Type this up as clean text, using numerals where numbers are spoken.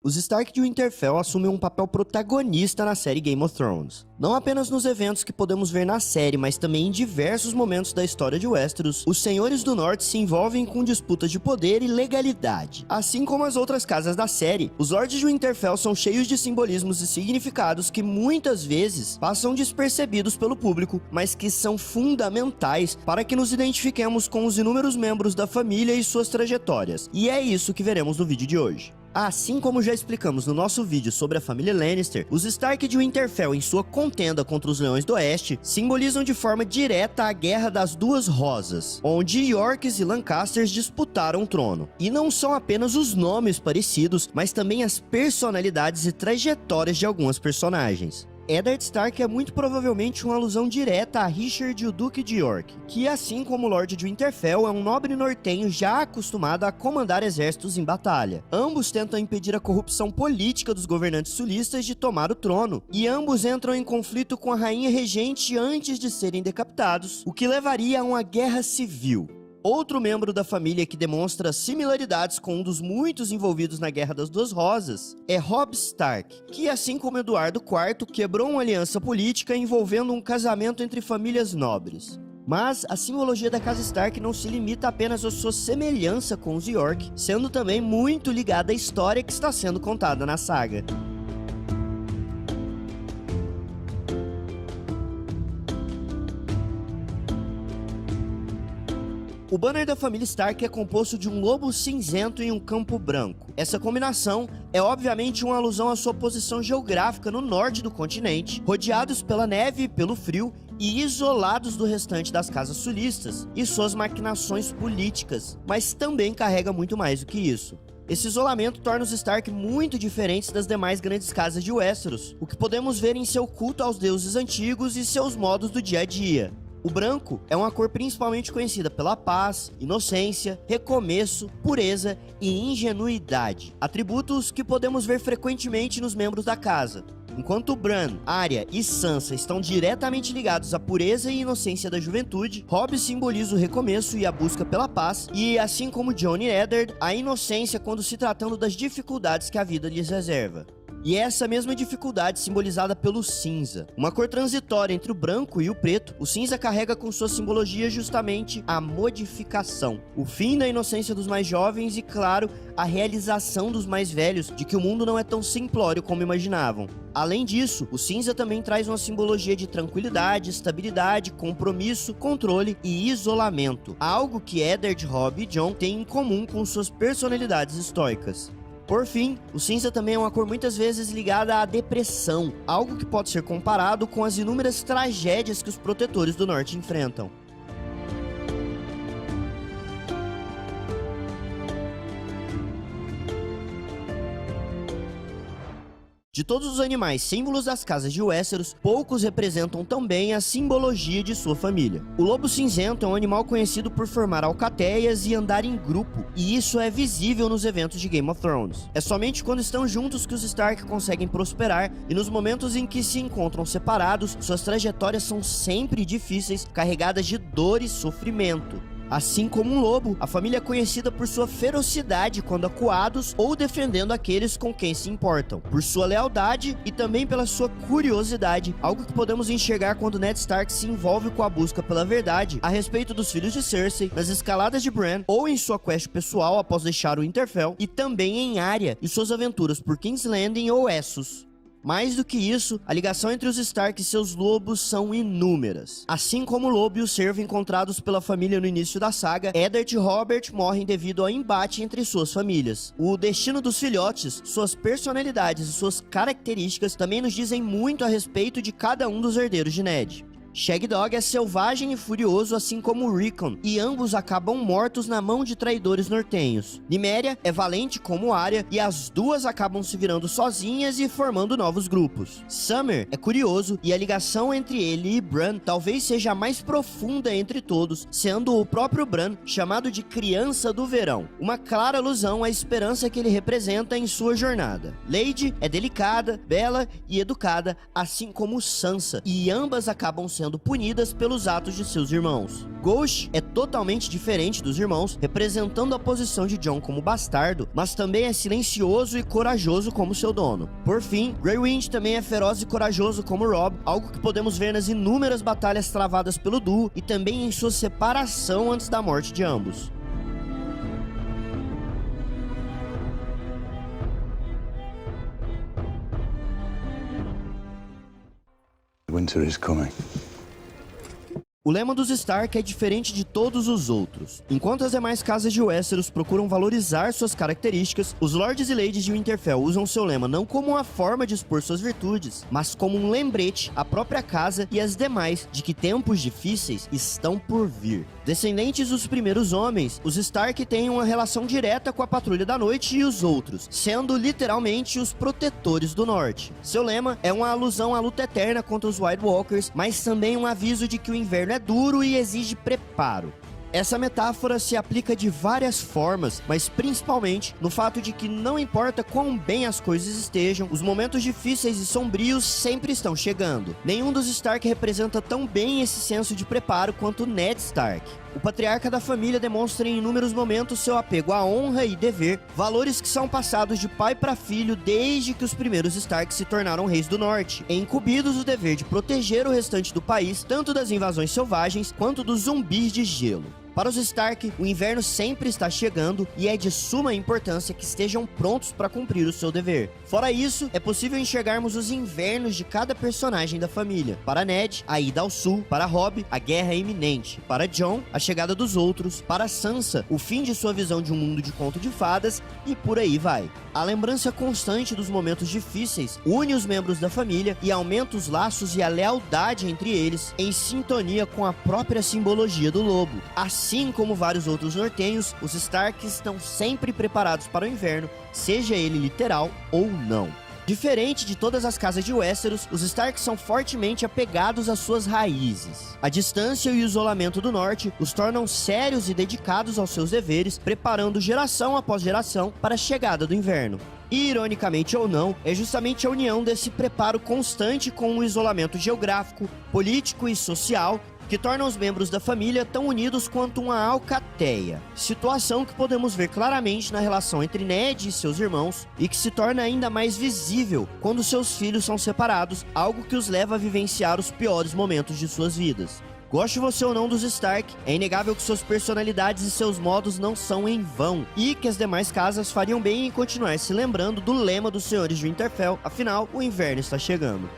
Os Stark de Winterfell assumem um papel protagonista na série Game of Thrones. Não apenas nos eventos que podemos ver na série, mas também em diversos momentos da história de Westeros, os Senhores do Norte se envolvem com disputas de poder e legalidade. Assim como as outras casas da série, os Lordes de Winterfell são cheios de simbolismos e significados que muitas vezes passam despercebidos pelo público, mas que são fundamentais para que nos identifiquemos com os inúmeros membros da família e suas trajetórias. E é isso que veremos no vídeo de hoje. Assim como já explicamos no nosso vídeo sobre a família Lannister, os Stark de Winterfell em sua contenda contra os Leões do Oeste simbolizam de forma direta a Guerra das Duas Rosas, onde Yorks e Lancasters disputaram o trono. E não são apenas os nomes parecidos, mas também as personalidades e trajetórias de algumas personagens. Eddard Stark é muito provavelmente uma alusão direta a Richard, o Duque de York, que assim como o Lorde de Winterfell é um nobre nortenho já acostumado a comandar exércitos em batalha. Ambos tentam impedir a corrupção política dos governantes sulistas de tomar o trono, e ambos entram em conflito com a rainha regente antes de serem decapitados, o que levaria a uma guerra civil. Outro membro da família que demonstra similaridades com um dos muitos envolvidos na Guerra das Duas Rosas é Robb Stark, que assim como Eduardo IV, quebrou uma aliança política envolvendo um casamento entre famílias nobres. Mas a simbologia da casa Stark não se limita apenas à sua semelhança com os York, sendo também muito ligada à história que está sendo contada na saga. O banner da família Stark é composto de um lobo cinzento e um campo branco. Essa combinação é obviamente uma alusão à sua posição geográfica no norte do continente, rodeados pela neve e pelo frio e isolados do restante das casas sulistas e suas maquinações políticas, mas também carrega muito mais do que isso. Esse isolamento torna os Stark muito diferentes das demais grandes casas de Westeros, o que podemos ver em seu culto aos deuses antigos e seus modos do dia a dia. O branco é uma cor principalmente conhecida pela paz, inocência, recomeço, pureza e ingenuidade, atributos que podemos ver frequentemente nos membros da casa. Enquanto Bran, Arya e Sansa estão diretamente ligados à pureza e inocência da juventude, Robb simboliza o recomeço e a busca pela paz, e assim como Jon e Eddard, a inocência quando se tratando das dificuldades que a vida lhes reserva. E é essa mesma dificuldade simbolizada pelo cinza. Uma cor transitória entre o branco e o preto, o cinza carrega com sua simbologia justamente a modificação, o fim da inocência dos mais jovens e, claro, a realização dos mais velhos de que o mundo não é tão simplório como imaginavam. Além disso, o cinza também traz uma simbologia de tranquilidade, estabilidade, compromisso, controle e isolamento, algo que Eddard, Robb e Jon têm em comum com suas personalidades estoicas. Por fim, o cinza também é uma cor muitas vezes ligada à depressão, algo que pode ser comparado com as inúmeras tragédias que os protetores do norte enfrentam. De todos os animais símbolos das casas de Westeros, poucos representam também a simbologia de sua família. O lobo cinzento é um animal conhecido por formar alcateias e andar em grupo, e isso é visível nos eventos de Game of Thrones. É somente quando estão juntos que os Stark conseguem prosperar, e nos momentos em que se encontram separados, suas trajetórias são sempre difíceis, carregadas de dor e sofrimento. Assim como um lobo, a família é conhecida por sua ferocidade quando acuados ou defendendo aqueles com quem se importam, por sua lealdade e também pela sua curiosidade, algo que podemos enxergar quando Ned Stark se envolve com a busca pela verdade a respeito dos filhos de Cersei, nas escaladas de Bran ou em sua quest pessoal após deixar o Winterfell, e também em Arya e suas aventuras por King's Landing ou Essos. Mais do que isso, a ligação entre os Stark e seus lobos são inúmeras. Assim como o lobo e o cervo encontrados pela família no início da saga, Eddard e Robert morrem devido ao embate entre suas famílias. O destino dos filhotes, suas personalidades e suas características também nos dizem muito a respeito de cada um dos herdeiros de Ned. Shagdog é selvagem e furioso, assim como Rickon, e ambos acabam mortos na mão de traidores nortenhos. Nymeria é valente como Arya, e as duas acabam se virando sozinhas e formando novos grupos. Summer é curioso, e a ligação entre ele e Bran talvez seja a mais profunda entre todos, sendo o próprio Bran chamado de Criança do Verão, uma clara alusão à esperança que ele representa em sua jornada. Lady é delicada, bela e educada, assim como Sansa, e ambas acabam sendo sendo punidas pelos atos de seus irmãos. Ghost é totalmente diferente dos irmãos, representando a posição de Jon como bastardo, mas também é silencioso e corajoso como seu dono. Por fim, Grey Wind também é feroz e corajoso como Robb, algo que podemos ver nas inúmeras batalhas travadas pelo duo e também em sua separação antes da morte de ambos. Winter is coming. O lema dos Stark é diferente de todos os outros. Enquanto as demais casas de Westeros procuram valorizar suas características, os Lords e Ladies de Winterfell usam seu lema não como uma forma de expor suas virtudes, mas como um lembrete à própria casa e às demais de que tempos difíceis estão por vir. Descendentes dos primeiros homens, os Stark têm uma relação direta com a Patrulha da Noite e os outros, sendo literalmente os protetores do Norte. Seu lema é uma alusão à luta eterna contra os White Walkers, mas também um aviso de que o inverno é duro e exige preparo. Essa metáfora se aplica de várias formas, mas principalmente no fato de que não importa quão bem as coisas estejam, os momentos difíceis e sombrios sempre estão chegando. Nenhum dos Stark representa tão bem esse senso de preparo quanto Ned Stark. O patriarca da família demonstra em inúmeros momentos seu apego à honra e dever, valores que são passados de pai para filho desde que os primeiros Stark se tornaram reis do norte, e incumbidos o dever de proteger o restante do país, tanto das invasões selvagens quanto dos zumbis de gelo. Para os Stark, o inverno sempre está chegando e é de suma importância que estejam prontos para cumprir o seu dever. Fora isso, é possível enxergarmos os invernos de cada personagem da família. Para Ned, a ida ao sul. Para Robb, a guerra é iminente. Para Jon, a chegada dos outros. Para Sansa, o fim de sua visão de um mundo de conto de fadas, e por aí vai. A lembrança constante dos momentos difíceis une os membros da família e aumenta os laços e a lealdade entre eles, em sintonia com a própria simbologia do lobo. Assim como vários outros nortenhos, os Stark estão sempre preparados para o inverno, seja ele literal ou não. Diferente de todas as casas de Westeros, os Stark são fortemente apegados às suas raízes. A distância e o isolamento do norte os tornam sérios e dedicados aos seus deveres, preparando geração após geração para a chegada do inverno. E, ironicamente ou não, é justamente a união desse preparo constante com o isolamento geográfico, político e social que torna os membros da família tão unidos quanto uma alcateia. Situação que podemos ver claramente na relação entre Ned e seus irmãos e que se torna ainda mais visível quando seus filhos são separados, algo que os leva a vivenciar os piores momentos de suas vidas. Goste você ou não dos Stark, é inegável que suas personalidades e seus modos não são em vão, e que as demais casas fariam bem em continuar se lembrando do lema dos Senhores de Winterfell, afinal, o inverno está chegando.